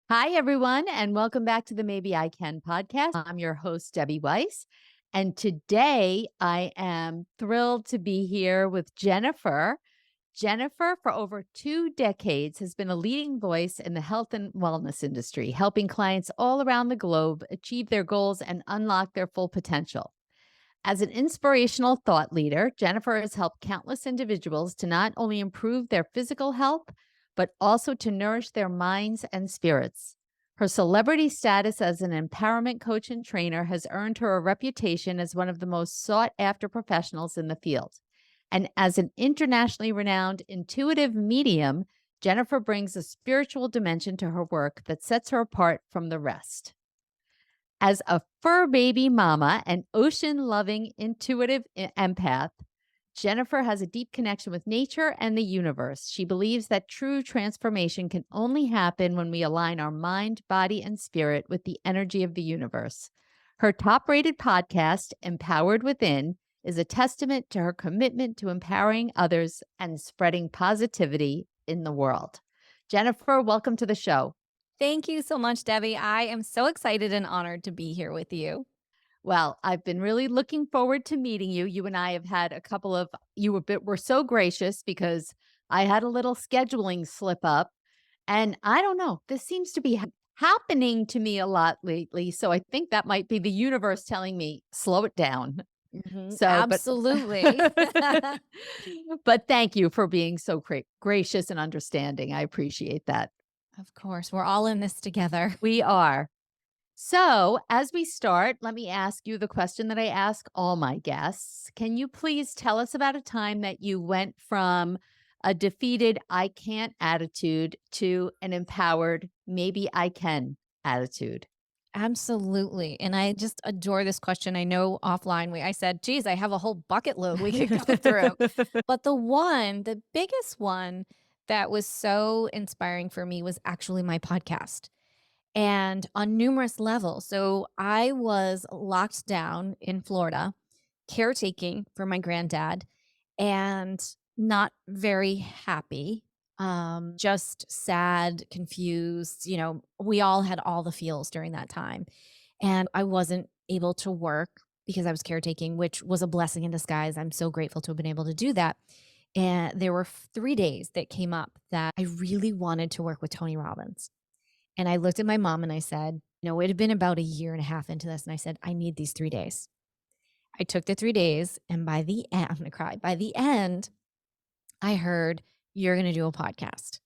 Hi, everyone, and welcome back to the Maybe I Can podcast. I'm your host, Debbie Weiss. And today I am thrilled to be here with Jennifer. Jennifer, for over 2 decades, has been a leading voice in the health and wellness industry, helping clients all around the globe achieve their goals and unlock their full potential. As an inspirational thought leader, Jennifer has helped countless individuals to not only improve their physical health, but also to nourish their minds and spirits. Her celebrity status as an empowerment coach and trainer has earned her a reputation as one of the most sought after professionals in the field. And as an internationally renowned intuitive medium, Jennifer brings a spiritual dimension to her work that sets her apart from the rest. As a fur baby mama and ocean loving intuitive empath, Jennifer has a deep connection with nature and the universe. She believes that true transformation can only happen when we align our mind, body, and spirit with the energy of the universe. Her top rated podcast, Empowered Within, is a testament to her commitment to empowering others and spreading positivity in the world. Jennifer, welcome to the show. Thank you so much, Debbie. I am so excited and honored to be here with you. Well, I've been really looking forward to meeting you. You and I have had a couple of were so gracious because I had a little scheduling slip up and I don't know, this seems to be happening to me a lot lately. So I think that might be the universe telling me slow it down. So, but Absolutely. but thank you for being so gracious and understanding. I appreciate that. Of course, we're all in this together. We are. So, as we start, let me ask you the question that I ask all my guests. Can you please tell us about a time that you went from a defeated, I can't attitude to an empowered, maybe I can attitude? Absolutely. And I just adore this question. I know offline I said, geez, I have a whole bucket load we could go through. But the biggest one that was so inspiring for me was actually my podcast and on numerous levels. So I was locked down in Florida, caretaking for my granddad and not very happy, just sad, confused. We all had all the feels during that time. And I wasn't able to work because I was caretaking, which was a blessing in disguise. I'm so grateful to have been able to do that. And there were 3 days that came up that I really wanted to work with Tony Robbins. And I looked at my mom and I said, it had been about a year and a half into this. And I said, I need these 3 days. I took the 3 days. And by the end, I'm going to cry. By the end, I heard, you're going to do a podcast.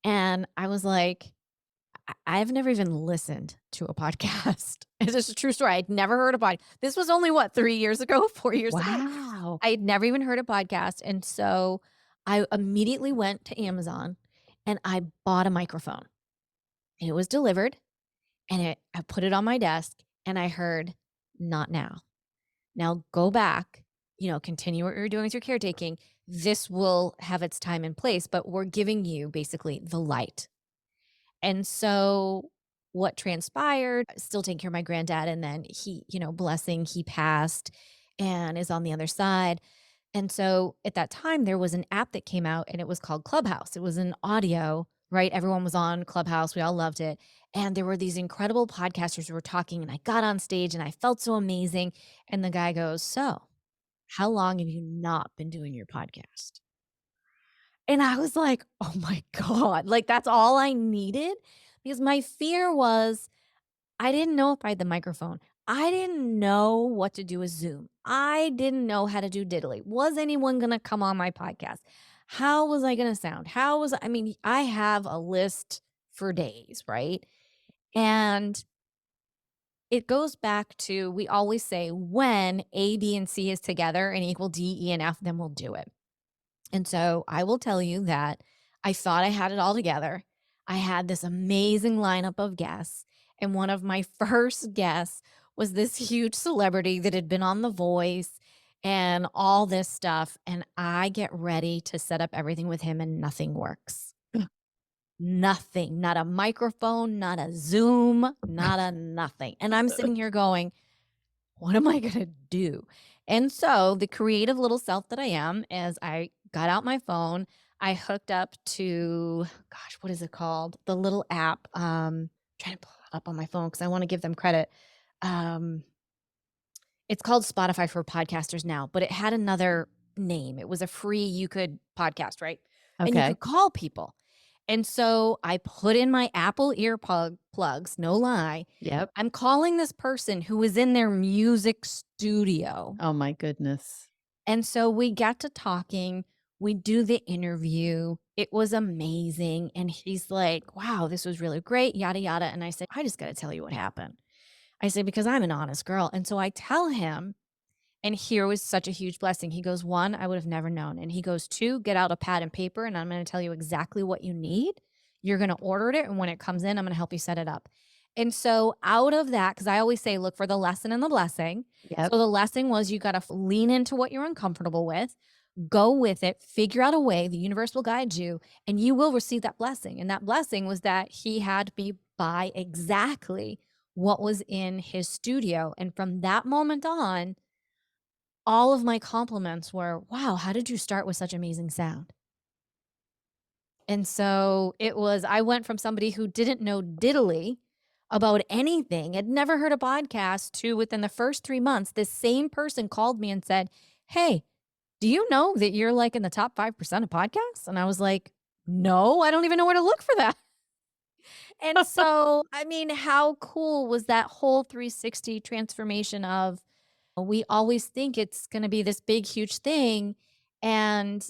And I was like, I've never even listened to a podcast. It's just a true story. I'd never heard a podcast. This was only 3 years ago, 4 years ago. Wow. I had never even heard a podcast. And so I immediately went to Amazon and I bought a microphone. And it was delivered and I put it on my desk and I heard, not now. Now go back, continue what you're doing with your caretaking. This will have its time and place, but we're giving you basically the light. And so what transpired, still taking care of my granddad. And then he, blessing, he passed and is on the other side. And so at that time, there was an app that came out and it was called Clubhouse. It was an audio, right? Everyone was on Clubhouse. We all loved it. And there were these incredible podcasters who were talking. And I got on stage and I felt so amazing. And the guy goes, so how long have you not been doing your podcast? And I was like, oh my God, like that's all I needed. Because my fear was I didn't know if I had the microphone. I didn't know what to do with Zoom. I didn't know how to do diddly. Was anyone going to come on my podcast? How was I going to sound? I have a list for days, right? And it goes back to, we always say when A, B, and C is together and equal D, E, and F, then we'll do it. And so I will tell you that I thought I had it all together. I had this amazing lineup of guests. And one of my first guests was this huge celebrity that had been on The Voice and all this stuff. And I get ready to set up everything with him and nothing works. Nothing, not a microphone, not a Zoom, not a nothing. And I'm sitting here going, what am I going to do? And so the creative little self that I am, as I got out my phone, I hooked up to, gosh, what is it called? The little app. Trying to pull it up on my phone because I want to give them credit. Um, it's called Spotify for podcasters now, but it had another name. It was a free, you could podcast, right? And you Okay. could call people. And so I put in my Apple plugs, no lie. Yep. I'm calling this person who was in their music studio. Oh my goodness. And so we got to talking. We do the interview. It was amazing. And he's like, wow, this was really great, yada, yada. And I said, I just got to tell you what happened. I said, because I'm an honest girl. And so I tell him, and here was such a huge blessing. He goes, one, I would have never known. And he goes, two, get out a pad and paper, and I'm going to tell you exactly what you need. You're going to order it. And when it comes in, I'm going to help you set it up. And so out of that, because I always say, look for the lesson and the blessing. Yep. So the lesson was you got to lean into what you're uncomfortable with, go with it, figure out a way, the universe will guide you, and you will receive that blessing. And that blessing was that he had me buy exactly what was in his studio. And from that moment on, all of my compliments were, wow, how did you start with such amazing sound? And so it was, I went from somebody who didn't know diddly about anything, had never heard a podcast, to within the first 3 months, this same person called me and said, hey, do you know that you're like in the top 5% of podcasts? And I was like, no, I don't even know where to look for that. And so, I mean, how cool was that whole 360 transformation of, we always think it's going to be this big, huge thing. And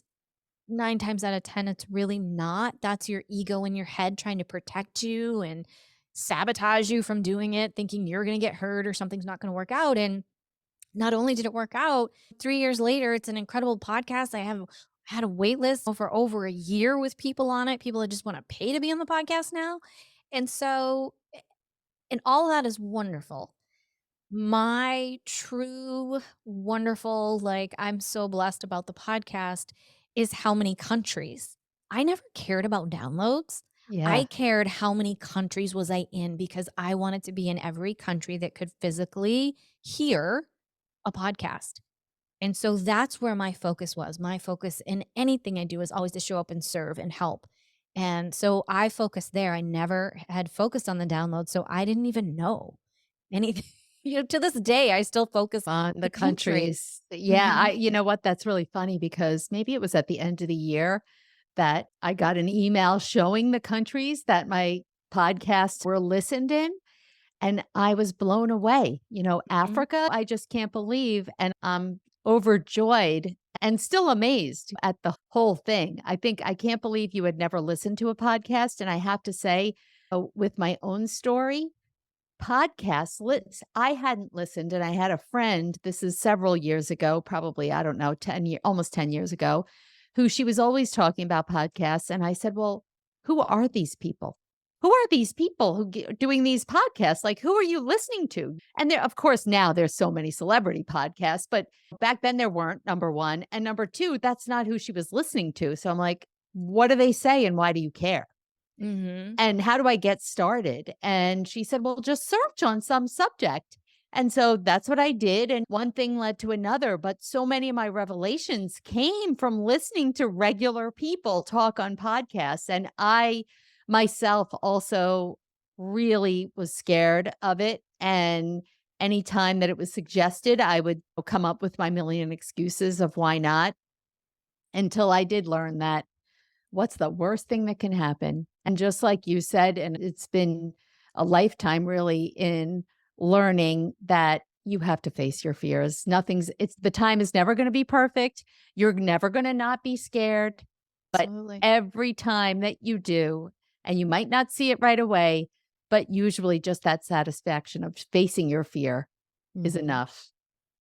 9 times out of 10, it's really not. That's your ego in your head trying to protect you and sabotage you from doing it, thinking you're going to get hurt or something's not going to work out. And not only did it work out, 3 years later, it's an incredible podcast. I had a wait list for over a year with people on it, people that just want to pay to be on the podcast now. And so, and all of that is wonderful. My true wonderful, like, I'm so blessed about the podcast is how many countries. I never cared about downloads. I Yeah. cared how many countries was I in because I wanted to be in every country that could physically hear a podcast. And so that's where my focus was. My focus in anything I do is always to show up and serve and help. And so I focused there. I never had focused on the download. So I didn't even know anything. To this day, I still focus On on the the country. countries. Yeah, Mhm. you know what? That's really funny because maybe it was at the end of the year that I got an email showing the countries that my podcasts were listened in, and I was blown away. Mhm. Africa, I just can't believe, and I'm overjoyed and still amazed at the whole thing. I can't believe you had never listened to a podcast, and I have to say, with my own story, podcasts, I hadn't listened, and I had a friend, this is several years ago, probably, I don't know, 10 year almost 10 years ago, who she was always talking about podcasts, and I said, "Well, who are these people? Who are these people who doing these podcasts? Like, who are you listening to?" And there, of course, now there's so many celebrity podcasts, but back then there weren't, number 1, and number 2, that's not who she was listening to, so I'm like, "What do they say, and why do you care?" Mhm. And how do I get started? And she said, well, just search on some subject. And so that's what I did. And one thing led to another. But so many of my revelations came from listening to regular people talk on podcasts. And I myself also really was scared of it. And anytime that it was suggested, I would come up with my million excuses of why not, until I did learn that what's the worst thing that can happen? And just like you said, and it's been a lifetime really in learning that you have to face your fears. It's the time is never going to be perfect. You're never going to not be scared. But Absolutely. every time that you do, and you might not see it right away, but usually just that satisfaction of facing your fear is Mhm. enough.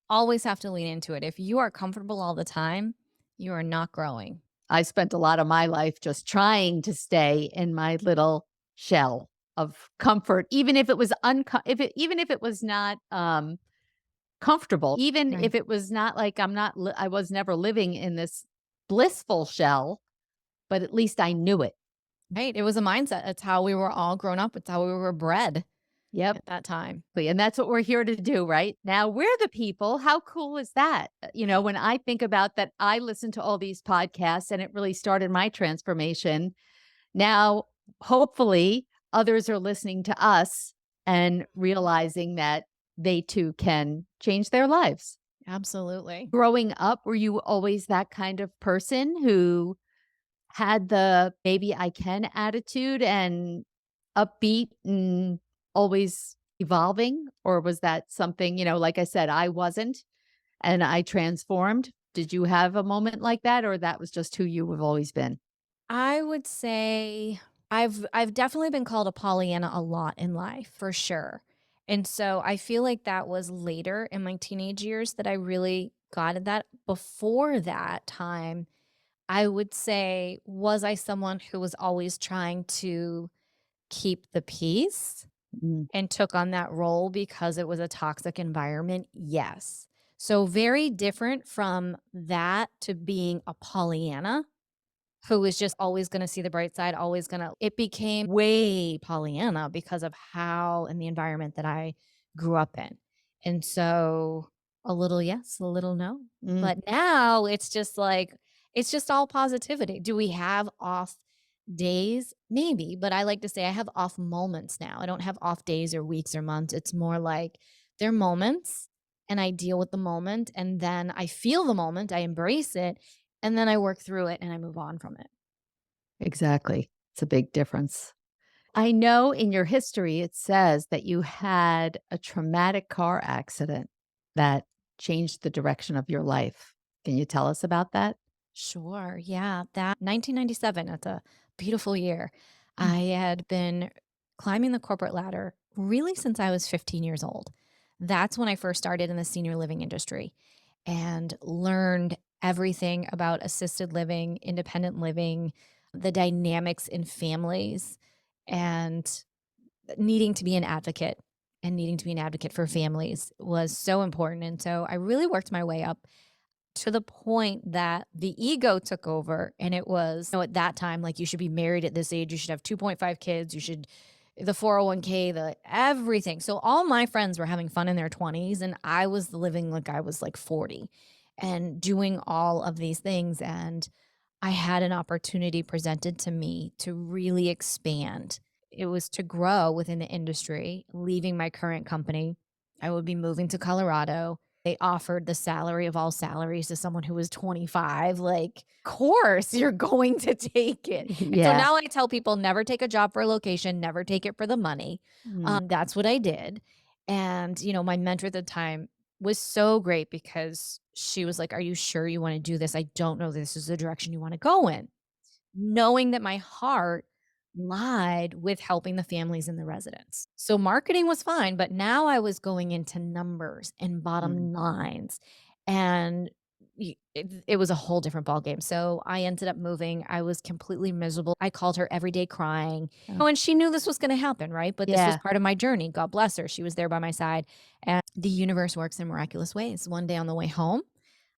Always have to lean into it. If you are comfortable all the time, you are not growing. I spent a lot of my life just trying to stay in my little shell of comfort, even if it was even if it was not, comfortable, even if Right. it was not like I was never living in this blissful shell, but at least I knew it. Right. It was a mindset. It's how we were all grown up. It's how we were bred. Yep. at that time. And that's what we're here to do, right? Now we're the people. How cool is that? When I think about that, I listen to all these podcasts and it really started my transformation. Now, hopefully, others are listening to us and realizing that they too can change their lives. Absolutely. Growing up, were you always that kind of person who had the maybe I can attitude and upbeat and always evolving? Or was that something, like I said, I wasn't and I transformed? Did you have a moment like that, or that was just who you have always been? I would say I've definitely been called a Pollyanna a lot in life, for sure. And so I feel like that was later in my teenage years that I really got at that. Before that time, I would say, was I someone who was always trying to keep the peace Mm, and took on that role because it was a toxic environment? Yes. So very different from that to being a Pollyanna who was just always gonna see the bright side, always gonna it became way Pollyanna because of how and the environment that I grew up in. And so, a little yes, a little no. mm, But now it's just like it's just all positivity. Do we have off days? Maybe, but I like to say I have off moments now. I don't have off days or weeks or months. It's more like they're moments and I deal with the moment and then I feel the moment, I embrace it, and then I work through it and I move on from it. exactly. It's a big difference. I know in your history it says that you had a traumatic car accident that changed the direction of your life. Can you tell us about that? Sure. Yeah. That 1997, that's a beautiful year. Mm, I had been climbing the corporate ladder really since I was 15 years old. That's when I first started in the senior living industry and learned everything about assisted living, independent living, the dynamics in families, and needing to be an advocate and needing to be an advocate for families was so important. And so I really worked my way up to the point that the ego took over and it was, at that time, like you should be married at this age, you should have 2.5 kids, you should the 401k, the everything. So all my friends were having fun in their 20s and I was living like I was like 40 and doing all of these things and I had an opportunity presented to me to really expand. It was to grow within the industry, leaving my current company. I would be moving to Colorado. They offered the salary of all salaries to someone who was 25. Like, course, you're going to take it. And so yeah. now I tell people never take a job for a location, never take it for the money. Mm, That's what I did. And, my mentor at the time was so great because she was like, "Are you sure you wanna do this? I don't know this is the direction you wanna go in." Knowing that my heart lied with helping the families and the residents. So marketing was fine, but now I was going into numbers and mm, bottom lines, and it was a whole different ballgame. So I ended up moving. I was completely miserable. I called her every day crying. oh, Oh, and she knew this was gonna happen, right? But this was yeah. part of my journey. God bless her. She was there by my side, and the universe works in miraculous ways. One day on the way home,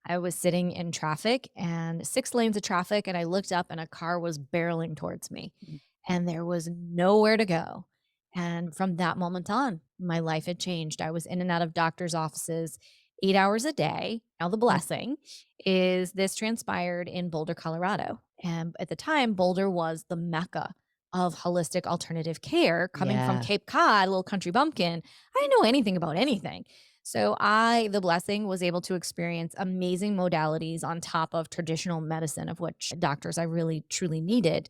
I was sitting in traffic and 6 lanes of traffic, and I looked up and a car was barreling towards me, Mm, and there was nowhere to go. And from that moment on, my life had changed. I was in and out of doctor's offices 8 hours a day. Now, the mm, blessing is this transpired in Boulder, Colorado. And at the time, Boulder was the mecca of holistic alternative care coming from yeah. Cape Cod, a little country bumpkin. I didn't know anything about anything. So the blessing, was able to experience amazing modalities on top of traditional medicine, of which doctors I really truly needed.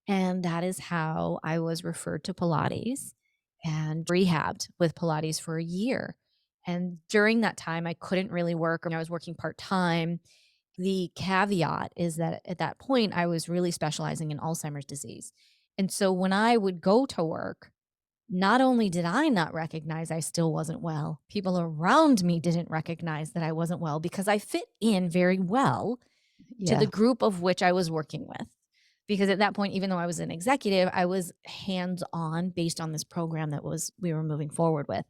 And that is how I was referred to Pilates and rehabbed with Pilates for a year. And during that time, I couldn't really work. I was working part time. The caveat is that at that point, I was really specializing in Alzheimer's disease. And so when I would go to work, not only did I not recognize I still wasn't well, people around me didn't recognize that I wasn't well because I fit in very well to the Yeah. group of which I was working with. Because at that point, even though I was an executive, I was hands on based on this program that was we were moving forward with.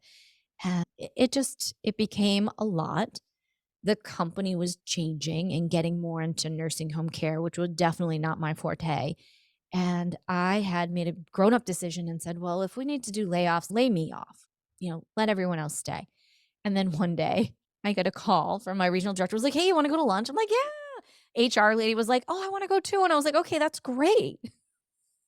And it became a lot. The company was changing and getting more into nursing home care, which was definitely not my forte. And I had made a grown-up decision and said, "Well, if we need to do layoffs, lay me off, let everyone else stay." And then one day, I get a call from my regional director, was like, "Hey, you wanna go to lunch?" I'm like, "Yeah." HR lady was like, "Oh, I wanna go too." And I was like, "Okay, that's great."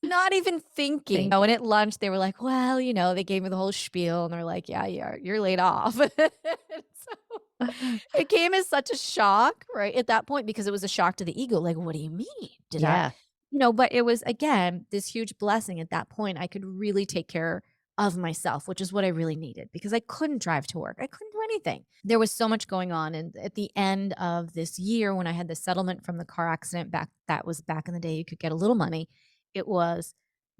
Not even thinking. And at lunch, they were like, "Well," they gave me the whole spiel, and they're like, "Yeah, you're laid off." So, it came as such a shock, right, at that point, because it was a shock to the ego, like, "What do you mean? Did I" Yeah. but it was, again, this huge blessing at that point. I could really take care of myself, which is what I really needed because I couldn't drive to work. I couldn't do anything. There was so much going on, and at the end of this year when I had the settlement from the car accident back, that was back in the day, you could get a little money. It was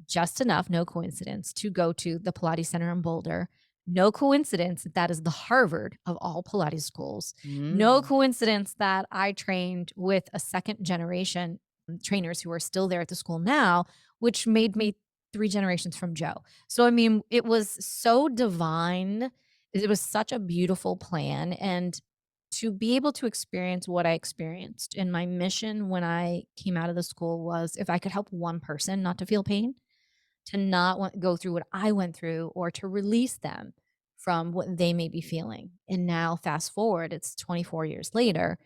just enough, no coincidence, to go to the Pilates Center in Boulder. No coincidence that that is the Harvard of all Pilates schools. No Mm. coincidence that I trained with a second generation trainers who are still there at the school now, which made me 3 generations from Joe. So, I mean, it was so divine. It was such a beautiful plan, and to be able to experience what I experienced, and my mission when I came out of the school was if I could help one person not to feel pain, to not want go through what I went through, or to release them from what they may be feeling. And now fast forward, it's 24 years later.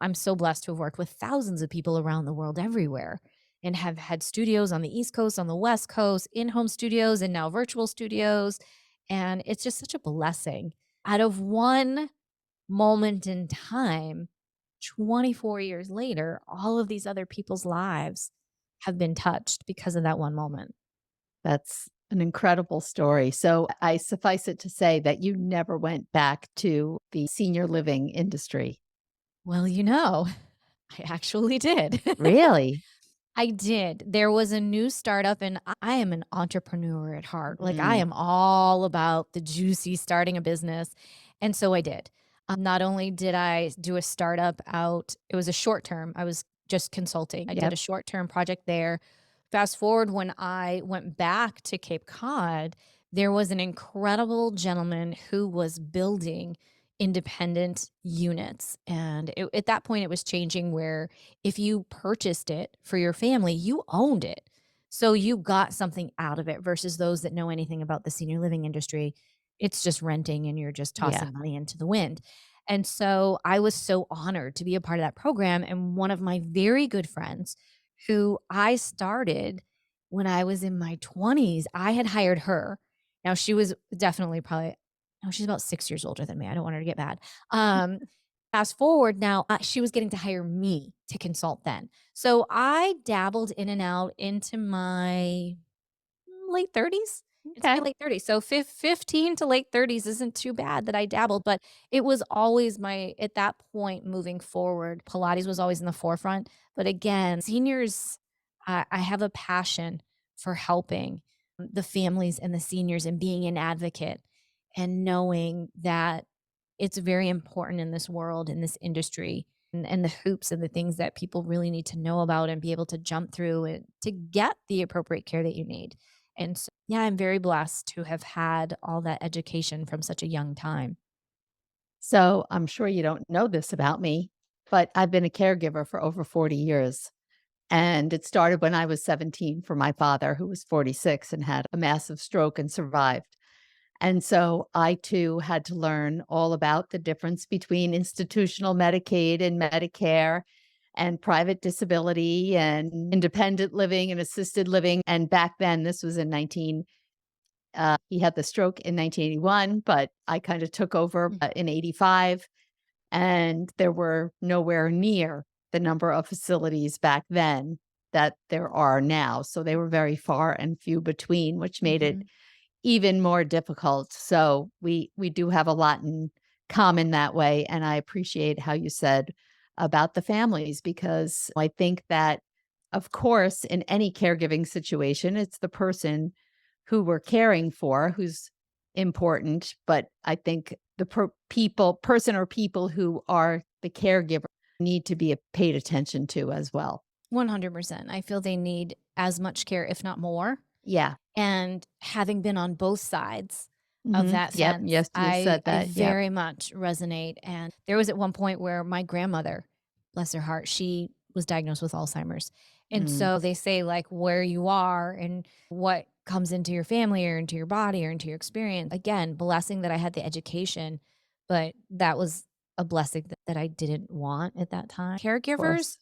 I'm so blessed to have worked with thousands of people around the world everywhere, and have had studios on the East Coast, on the West Coast, in-home studios, and now virtual studios. And it's just such a blessing. Out of one moment in time, 24 years later, all of these other people's lives have been touched because of that one moment. That's an incredible story. So I suffice it to say that you never went back to the senior living industry. Well, I actually did. Really? I did. There was a new startup, and I am an entrepreneur at heart. Like, I Mm. am all about the juicy starting a business. And so I did. Not only did I do a startup out, it was a short term, I was just consulting. I did a Yep. short term project there. Fast forward, when I went back to Cape Cod, there was an incredible gentleman who was building independent units. And at that point, it was changing where if you purchased it for your family, you owned it. So you got something out of it versus those that know anything about the senior living industry. It's just renting and you're just Yeah. tossing money into the wind. And so I was so honored to be a part of that program. And one of my very good friends, who I started when I was in my 20s, I had hired her. Now she was definitely probably, no, she's about 6 years older than me. I don't want her to get mad. Um, Fast forward now, she was getting to hire me to consult then. So I dabbled in and out into my late 30s. It's my Okay. late 30s. So 15 to late 30s isn't too bad that I dabbled, but it was always at that point moving forward, Pilates was always in the forefront. But again, seniors, I have a passion for helping the families and the seniors and being an advocate and knowing that it's very important in this world, in this industry, and the hoops and the things that people really need to know about and be able to jump through and to get the appropriate care that you need. And so, yeah, I'm very blessed to have had all that education from such a young time. So I'm sure you don't know this about me, but I've been a caregiver for over 40 years. And it started when I was 17 for my father, who was 46 and had a massive stroke and survived. And so I too had to learn all about the difference between institutional Medicaid and Medicare and private disability and independent living and assisted living. And back then, this was in he had the stroke in 1981, but I kind of took over Mm. in 85. And there were nowhere near the number of facilities back then that there are now. So they were very far and few between, which made it Mhm. even more difficult. So we do have a lot in common that way, and I appreciate how you said about the families because I think that of course in any caregiving situation it's the person who we're caring for who's important, but I think the person or people who are the caregiver need to be paid attention to as well. 100%. I feel they need as much care, if not more. Yeah. And having been on both sides of Mhm. that Yep. fence, Yes, you said I that. Yep. very much resonate. And there was at one point where my grandmother, bless her heart, she was diagnosed with Alzheimer's. And Mm. so they say, like, where you are and what comes into your family or into your body or into your experience. Again, blessing that I had the education, but that was a blessing that I didn't want at that time. Of Caregivers course.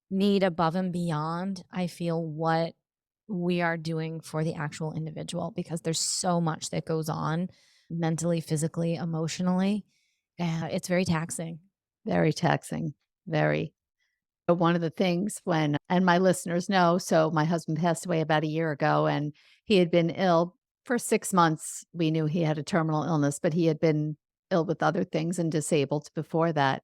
need above and beyond, I feel, what we are doing for the actual individual because there's so much that goes on mentally, physically, emotionally. It's very taxing. Very taxing. Very. But one of the things when and my listeners know, so my husband passed away about a year ago, and he had been ill for 6 months. We knew he had a terminal illness, but he had been ill with other things and disabled before that.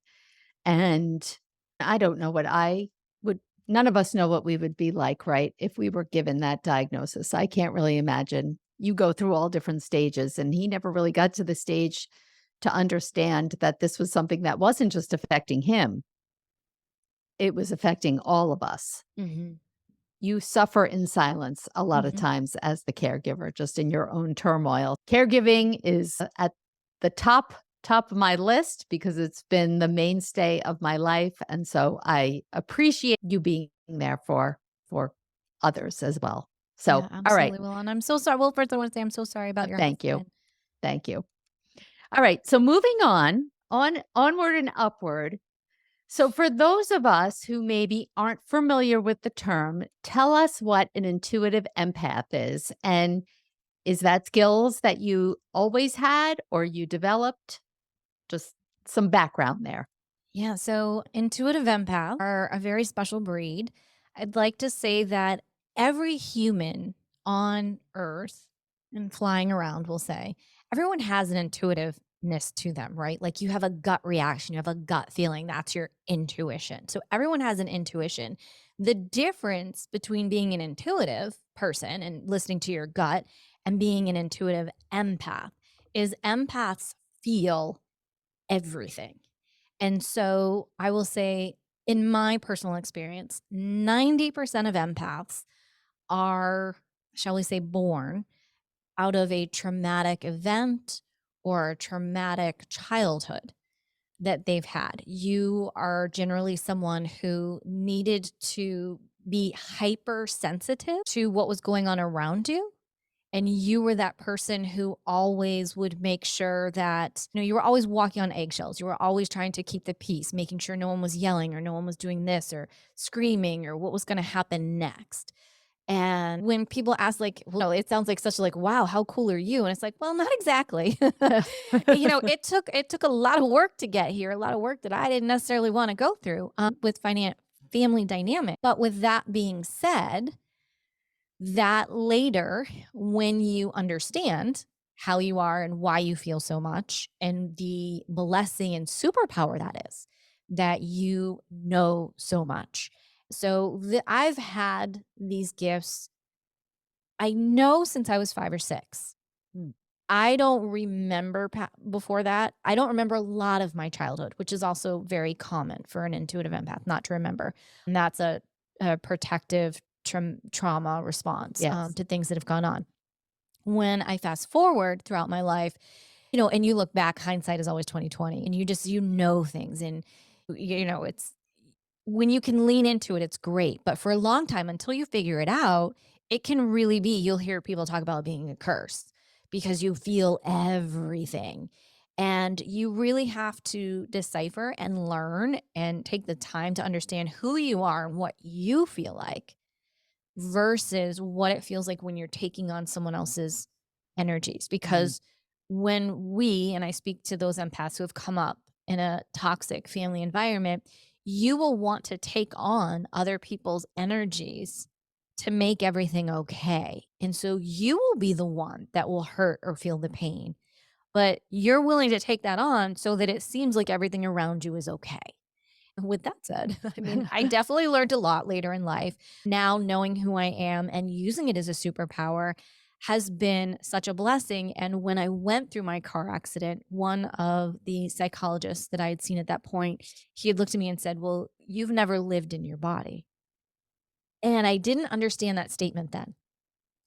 And I don't know what I would none of us know what we would be like, right, if we were given that diagnosis. I can't really imagine. You go through all different stages, and he never really got to the stage to understand that this was something that wasn't just affecting him, it was affecting all of us. Mhm. You suffer in silence a lot of Mhm. times as the caregiver, just in your own turmoil. Caregiving is at the top of my list because it's been the mainstay of my life, and so I appreciate you being there for others as well. Yeah, So, all right. absolutely. Well, and I'm so sorry. Well, first I want to say I'm so sorry about your Thank you. husband. Thank you. All right. So moving on onward and upward. So, for those of us who maybe aren't familiar with the term, tell us what an intuitive empath is. And is that skills that you always had or you developed? Just some background there. Yeah, so intuitive empaths are a very special breed. I'd like to say that every human on earth and flying around, we'll say, everyone has an intuitiveness to them, right? Like you have a gut reaction, you have a gut feeling. That's your intuition. So everyone has an intuition. The difference between being an intuitive person and listening to your gut and being an intuitive empath is empaths feel everything. And so I will say, in my personal experience, 90% of empaths are, shall we say, born out of a traumatic event or a traumatic childhood that they've had. You are generally someone who needed to be hypersensitive to what was going on around you, and you were that person who always would make sure that, you were always walking on eggshells. You were always trying to keep the peace, making sure no one was yelling or no one was doing this or screaming or what was going to happen next. And when people ask, like, well, it sounds like such like, wow, how cool are you? And it's like, well, not exactly. It took a lot of work to get here, a lot of work that I didn't necessarily want to go through with family dynamic. But with that being said, that later, when you understand how you are and why you feel so much, and the blessing and superpower that is, that you know so much. So I've had these gifts, I know, since I was 5 or 6. Mm. I don't remember before that. I don't remember a lot of my childhood, which is also very common for an intuitive empath not to remember. And that's a protective trauma response Yes. to things that have gone on. When I fast forward throughout my life, and you look back, hindsight is always 2020, and you know things, and it's when you can lean into it, it's great. But for a long time, until you figure it out, it can really be, you'll hear people talk about it being a curse because you feel everything. And you really have to decipher and learn and take the time to understand who you are and what you feel like versus what it feels like when you're taking on someone else's energies. Mhm. Because when and I speak to those empaths who have come up in a toxic family environment, you will want to take on other people's energies to make everything okay. And so you will be the one that will hurt or feel the pain, but you're willing to take that on so that it seems like everything around you is okay. With that said, I mean, I definitely learned a lot later in life. Now, knowing who I am and using it as a superpower has been such a blessing. And when I went through my car accident, one of the psychologists that I had seen at that point, he had looked at me and said, "Well, you've never lived in your body." And I didn't understand that statement then.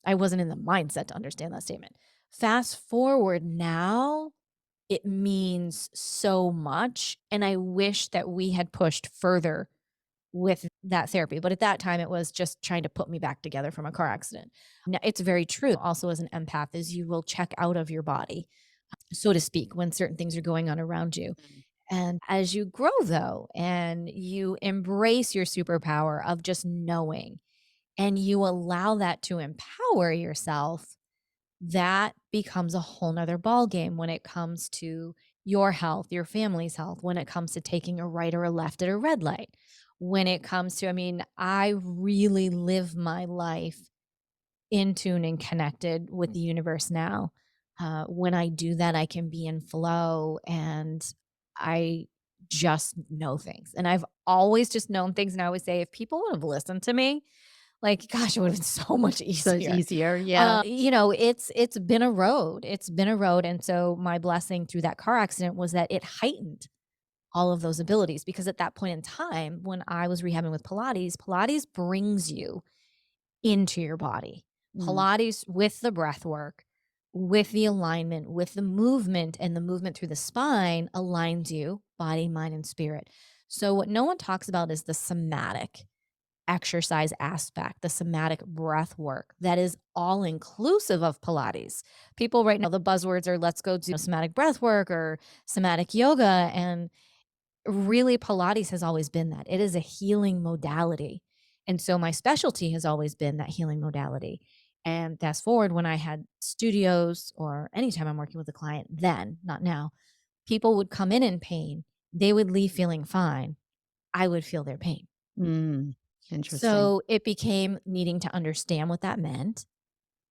I wasn't in the mindset to understand that statement. Fast forward now, it means so much. And I wish that we had pushed further with that therapy. But at that time, it was just trying to put me back together from a car accident. Now, it's very true. Also, as an empath, is you will check out of your body, so to speak, when certain things are going on around you. Mm. And as you grow, though, and you embrace your superpower of just knowing, and you allow that to empower yourself, that becomes a whole nother ball game when it comes to your health, your family's health, when it comes to taking a right or a left at a red light. When it comes to, I mean, I really live my life in tune and connected with the universe now. When I do that, I can be in flow and I just know things. And I've always just known things. And I always say, if people would have listened to me, like, gosh, it would have been so much So it's easier. easier. Yeah. It's been a road. It's been a road. And so my blessing through that car accident was that it heightened all of those abilities, because at that point in time, when I was rehabbing with Pilates, Pilates brings you into your body. Mm. Pilates with the breath work, with the alignment, with the movement, and the movement through the spine aligns you, body, mind, and spirit. So what no one talks about is the somatic exercise aspect, the somatic breath work that is all inclusive of Pilates. People right now, the buzzwords are let's go do somatic breath work or somatic yoga. And really, Pilates has always been that. It is a healing modality. And so my specialty has always been that healing modality. And fast forward, when I had studios or anytime I'm working with a client, then, not now, people would come in pain. They would leave feeling fine. I would feel their pain. Mm. Interesting. So it became needing to understand what that meant,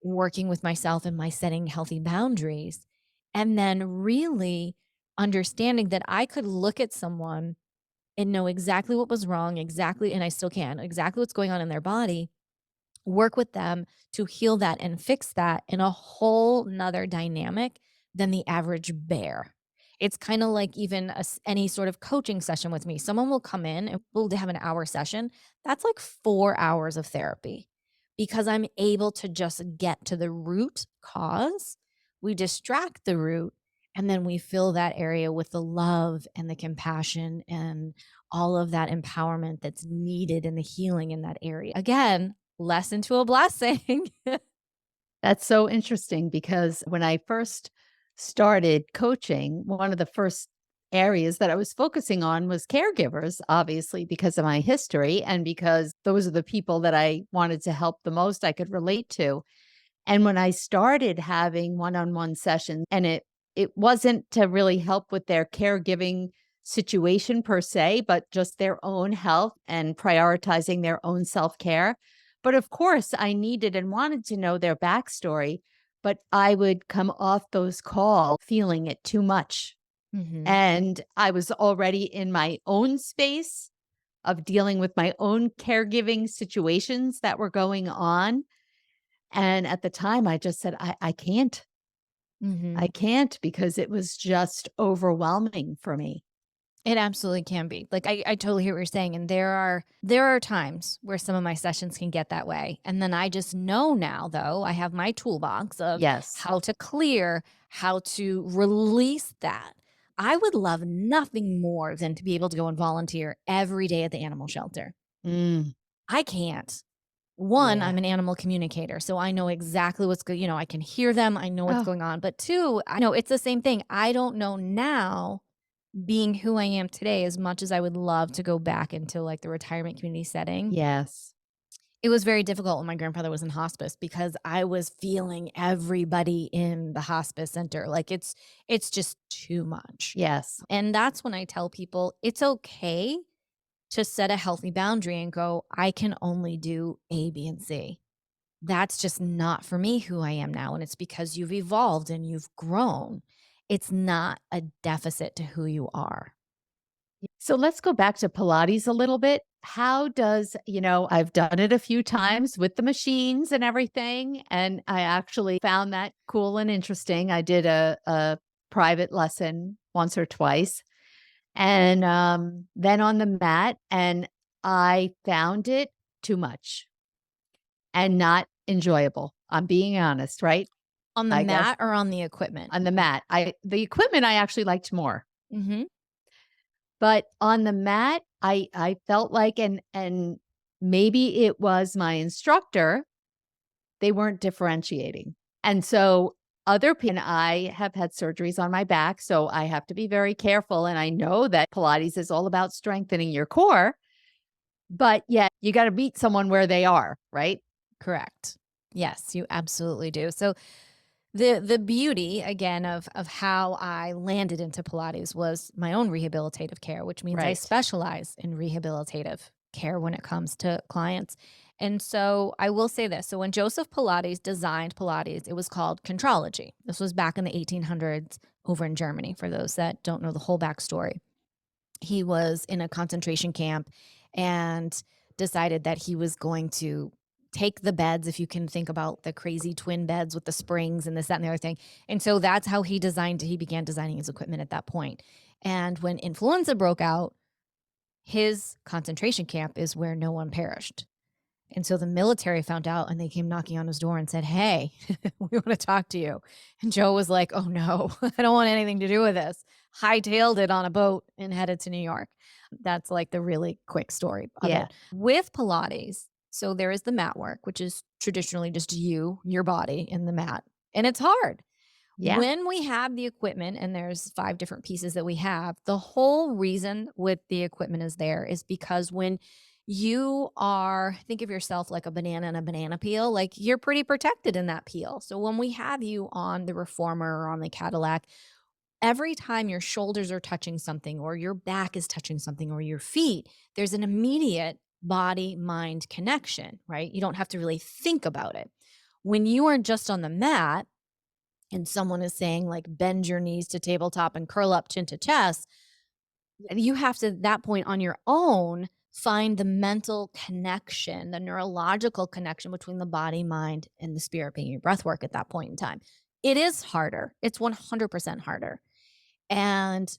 working with myself and my setting healthy boundaries, and then really understanding that I could look at someone and know exactly what was wrong, exactly, and I still can, exactly what's going on in their body, work with them to heal that and fix that in a whole nother dynamic than the average bear. It's kind of like even any sort of coaching session with me. Someone will come in and we'll have an hour session. That's like 4 hours of therapy because I'm able to just get to the root cause. We distract the root and then we fill that area with the love and the compassion and all of that empowerment that's needed in the healing in that area. Again, lesson to a blessing. That's so interesting because when I first started coaching, one of the first areas that I was focusing on was caregivers, obviously, because of my history and because those are the people that I wanted to help the most, I could relate to. And when I started having one-on-one sessions, and it wasn't to really help with their caregiving situation per se, but just their own health and prioritizing their own self-care. But of course, I needed and wanted to know their backstory, but I would come off those calls feeling it too much. Mhm. And I was already in my own space of dealing with my own caregiving situations that were going on. And at the time, I just said, I can't. I Mhm. can't because it was just overwhelming for me. It absolutely can be. Like I totally hear what you're saying. And there are times where some of my sessions can get that way. And then I just know now though, I have my toolbox of Yes. how to clear, how to release that. I would love nothing more than to be able to go and volunteer every day at the animal shelter. Mm, I can't. One, yeah. I'm an animal communicator, so I know exactly what's going. I can hear them, I know what's Oh, going on. But two, I know it's the same thing. I don't know now, being who I am today, as much as I would love to go back into like the retirement community setting. yes. It was very difficult when my grandfather was in hospice because I was feeling everybody in the hospice center. Like it's just too much. Yes. And that's when I tell people it's okay to set a healthy boundary and go, I can only do A, B, and C. That's just not for me who I am now. And it's because you've evolved and you've grown. It's not a deficit to who you are. So let's go back to Pilates a little bit. How does, I've done it a few times with the machines and everything, and I actually found that cool and interesting. I did a private lesson once or twice, and then on the mat, and I found it too much and not enjoyable. I'm being honest, right? On the I guess mat or on the equipment? on the mat. The equipment I actually liked more. Mhm. But on the mat, I felt like and maybe it was my instructor, they weren't differentiating. And so other people and I have had surgeries on my back, so I have to be very careful, and I know that Pilates is all about strengthening your core, but yet you gotta meet someone where they are, right? Correct. Yes, you absolutely do. So the beauty again of how I landed into Pilates was my own rehabilitative care, which means I Right. specialize in rehabilitative care when it comes to clients. And so I will say this. So when Joseph Pilates designed Pilates, it was called Contrology. This was back in the 1800s over in Germany, for those that don't know the whole backstory. He was in a concentration camp and decided that he was going to take the beds, if you can think about the crazy twin beds with the springs and this, that, and the other thing. And so that's how he began designing his equipment at that point. And when influenza broke out, his concentration camp is where no one perished. And so the military found out and they came knocking on his door and said, "Hey, we want to talk to you." And Joe was like, "Oh no, I don't want anything to do with this." Hightailed it on a boat and headed to New York. That's like the really quick story of Yeah. it. With Pilates, so there is the mat work, which is traditionally just your body in the mat. And it's hard. Yeah. When we have the equipment, and there's 5 different pieces that we have, the whole reason with the equipment is there is because when you are think of yourself like a banana and a banana peel, like, you're pretty protected in that peel. So when we have you on the reformer or on the Cadillac, every time your shoulders are touching something or your back is touching something or your feet, there's an immediate body-mind connection, right? You don't have to really think about it. When you are just on the mat and someone is saying, like, bend your knees to tabletop and curl up chin to chest, and you have to, at that point on your own, find the mental connection, the neurological connection between the body, mind, and the spirit, being your breath work at that point in time. It is harder. It's 100% harder. And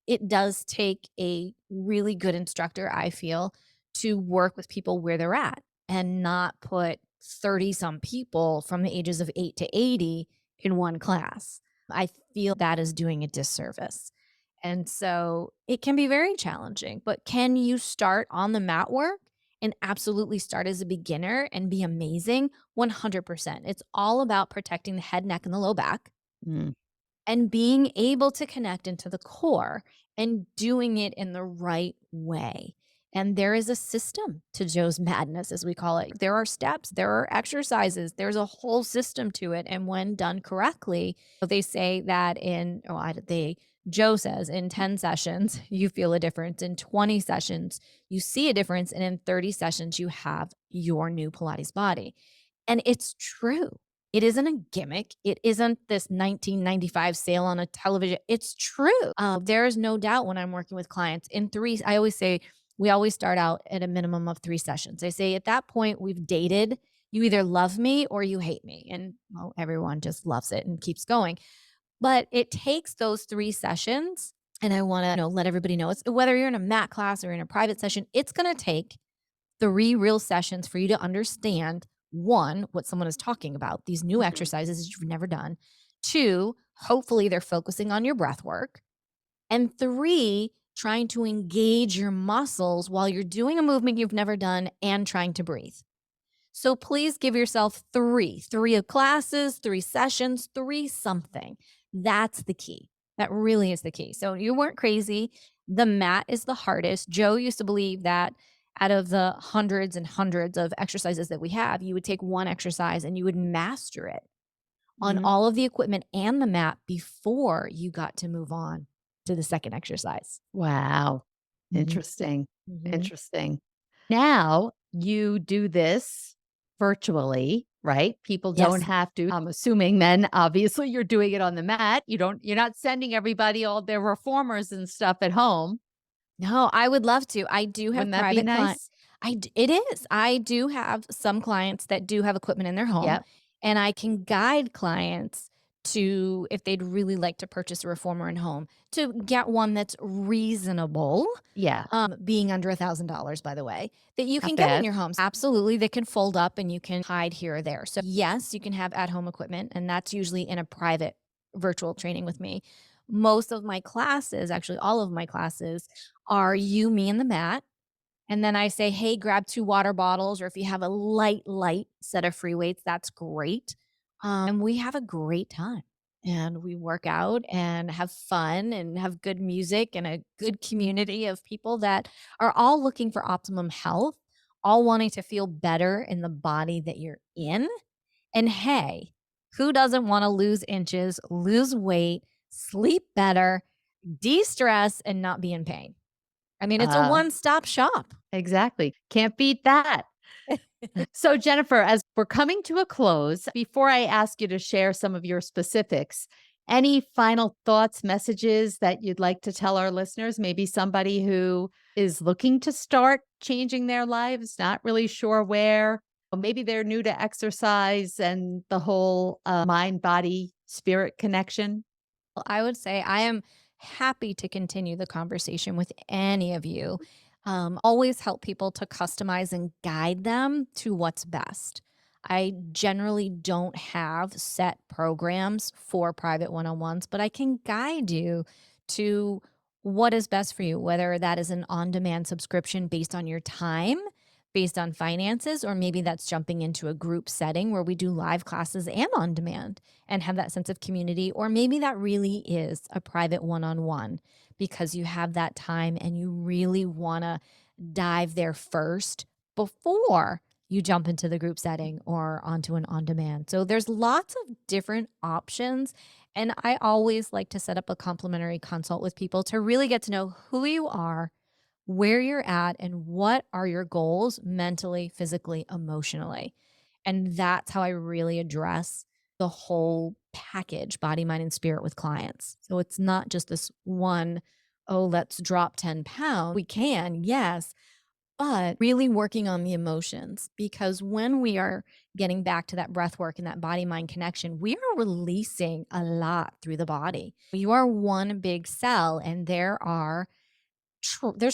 it does take a really good instructor, I feel, to work with people where they're at and not put 30 some people from the ages of 8 to 80 in one class. I feel that is doing a disservice. And so it can be very challenging, but can you start on the mat work and absolutely start as a beginner and be amazing? 100%. It's all about protecting the head, neck, and the low back Mm. and being able to connect into the core and doing it in the right way. And there is a system to Joe's madness, as we call it. There are steps, there are exercises, there's a whole system to it. And when done correctly, they say that Joe says in 10 sessions, you feel a difference. In 20 sessions, you see a difference. And in 30 sessions, you have your new Pilates body. And it's true. It isn't a gimmick. It isn't this 1995 sale on a television. It's true. There is no doubt when I'm working with clients I always say we always start out at a minimum of 3 sessions. I say at that point we've dated. You either love me or you hate me. And well, everyone just loves it and keeps going. But it takes those 3 sessions. And I want to let everybody know, it's whether you're in a mat class or in a private session, it's going to take 3 real sessions for you to understand, one, what someone is talking about, these new Mhm. exercises that you've never done. Two, hopefully they're focusing on your breath work. And three, trying to engage your muscles while you're doing a movement you've never done and trying to breathe. So please give yourself three of classes, 3 sessions, three something. That's the key. That really is the key. So you weren't crazy. The mat is the hardest. Joe used to believe that out of the hundreds and hundreds of exercises that we have, you would take one exercise and you would master it on Mhm. all of the equipment and the mat before you got to move on to the second exercise. Wow. Mhm. Interesting. Mhm. Interesting. Now you do this virtually, right? People don't Yes. have to. I'm assuming then obviously you're doing it on the mat. You're not sending everybody all their reformers and stuff at home. No, I would love to. I do have Wouldn't that be private client nice? it is. I do have some clients that do have equipment in their home, Yep. and I can guide clients to, if they'd really like to purchase a reformer in home, to get one that's reasonable, Yeah. being under $1,000, by the way, that you Not can get in bad. your homes. Absolutely, they can fold up and you can hide here or there. So yes, you can have at-home equipment, and that's usually in a private virtual training with me. most of my classes, actually all of my classes, are you, me, and the mat. And then I say, hey, grab 2 water bottles, or if you have a light set of free weights, that's great. And we have a great time. And we work out and have fun and have good music and a good community of people that are all looking for optimum health, all wanting to feel better in the body that you're in. And hey, who doesn't want to lose inches, lose weight, sleep better, de-stress, and not be in pain? I mean, it's a Uh, one-stop shop. exactly. Can't beat that. So, Jennifer, as we're coming to a close, before I ask you to share some of your specifics, any final thoughts, messages that you'd like to tell our listeners? Maybe somebody who is looking to start changing their lives, not really sure where, or maybe they're new to exercise and the whole mind, body, spirit connection. Well, I would say I am happy to continue the conversation with any of you. Always help people to customize and guide them to what's best. I generally don't have set programs for private one on ones, but I can guide you to what is best for you, whether that is an on demand subscription based on your time, based on finances, or maybe that's jumping into a group setting where we do live classes and on demand and have that sense of community. Or maybe that really is a private one on one because you have that time and you really want to dive there first before you jump into the group setting or onto an on demand. So there's lots of different options. And I always like to set up a complimentary consult with people to really get to know who you are, where you're at, and what are your goals mentally, physically, emotionally. And that's how I really address the whole package, body, mind, and spirit with clients. So it's not just this one, oh, let's drop 10 pounds. We can, yes, but really working on the emotions because when we are getting back to that breath work and that body mind connection, we are releasing a lot through the body. You are one big cell, and there's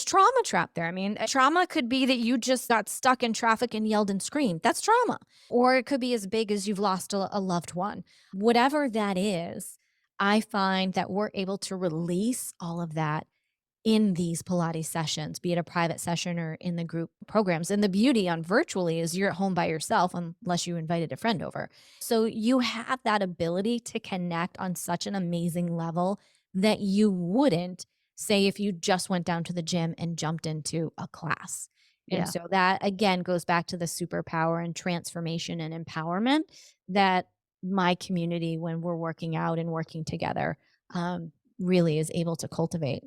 trauma trapped there. I mean, trauma could be that you just got stuck in traffic and yelled and screamed. That's trauma. Or it could be as big as you've lost a loved one. Whatever that is, I find that we're able to release all of that in these Pilates sessions, be it a private session or in the group programs. And the beauty on virtually is you're at home by yourself unless you invited a friend over. So you have that ability to connect on such an amazing level that you wouldn't say if you just went down to the gym and jumped into a class. And Yeah, so that again goes back to the superpower and transformation and empowerment that my community, when we're working out and working together, really is able to cultivate.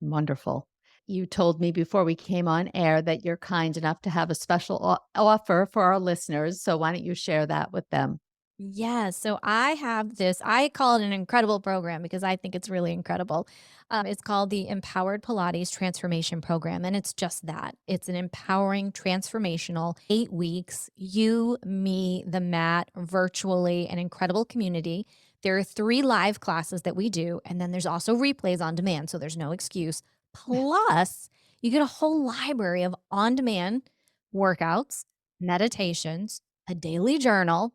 wonderful. You told me before we came on air that you're kind enough to have a special offer for our listeners. So, why don't you share that with them? Yes. So I have this, I call it an incredible program because I think it's really incredible. It's called the Empowered Pilates Transformation Program. And it's just that it's an empowering, transformational 8 weeks, you, me, the mat, virtually, an incredible community. There are 3 live classes that we do. And then there's also replays on demand. So there's no excuse. Plus, you get a whole library of on demand workouts, meditations, a daily journal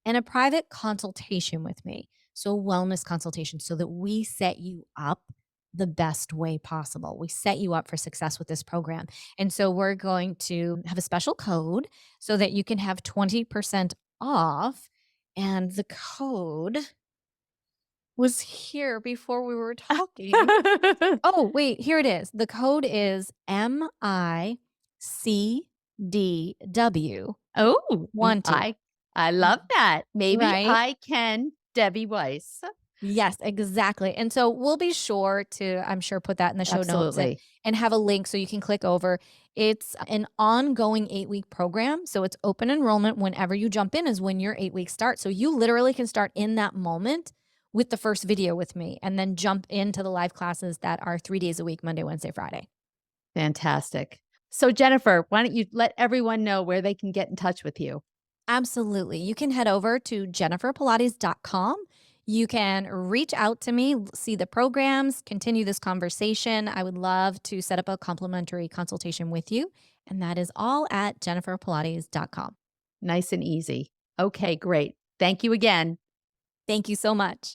and a private consultation with me. So, wellness consultation, so that we set you up the best way possible. We set you up for success with this program. And so, we're going to have a special code so that you can have 20% off. And the code was here before we were talking. Oh, wait, here it is. The code is MICDW Oh, 1 2. I love that. Maybe Right? I can, Debbie Weiss. Yes, exactly. And so we'll be sure to, I'm sure, put that in the show notes Absolutely. and have a link so you can click over. It's an ongoing 8 week program. So it's open enrollment whenever you jump in, is when your 8 weeks start. So you literally can start in that moment with the first video with me and then jump into the live classes that are 3 days a week, Monday, Wednesday, Friday. Fantastic. So, Jennifer, why don't you let everyone know where they can get in touch with you? Absolutely. You can head over to jenniferpilates.com. You can reach out to me, see the programs, continue this conversation. I would love to set up a complimentary consultation with you. And that is all at jenniferpilates.com. Nice and easy. Okay, great. Thank you again. Thank you so much.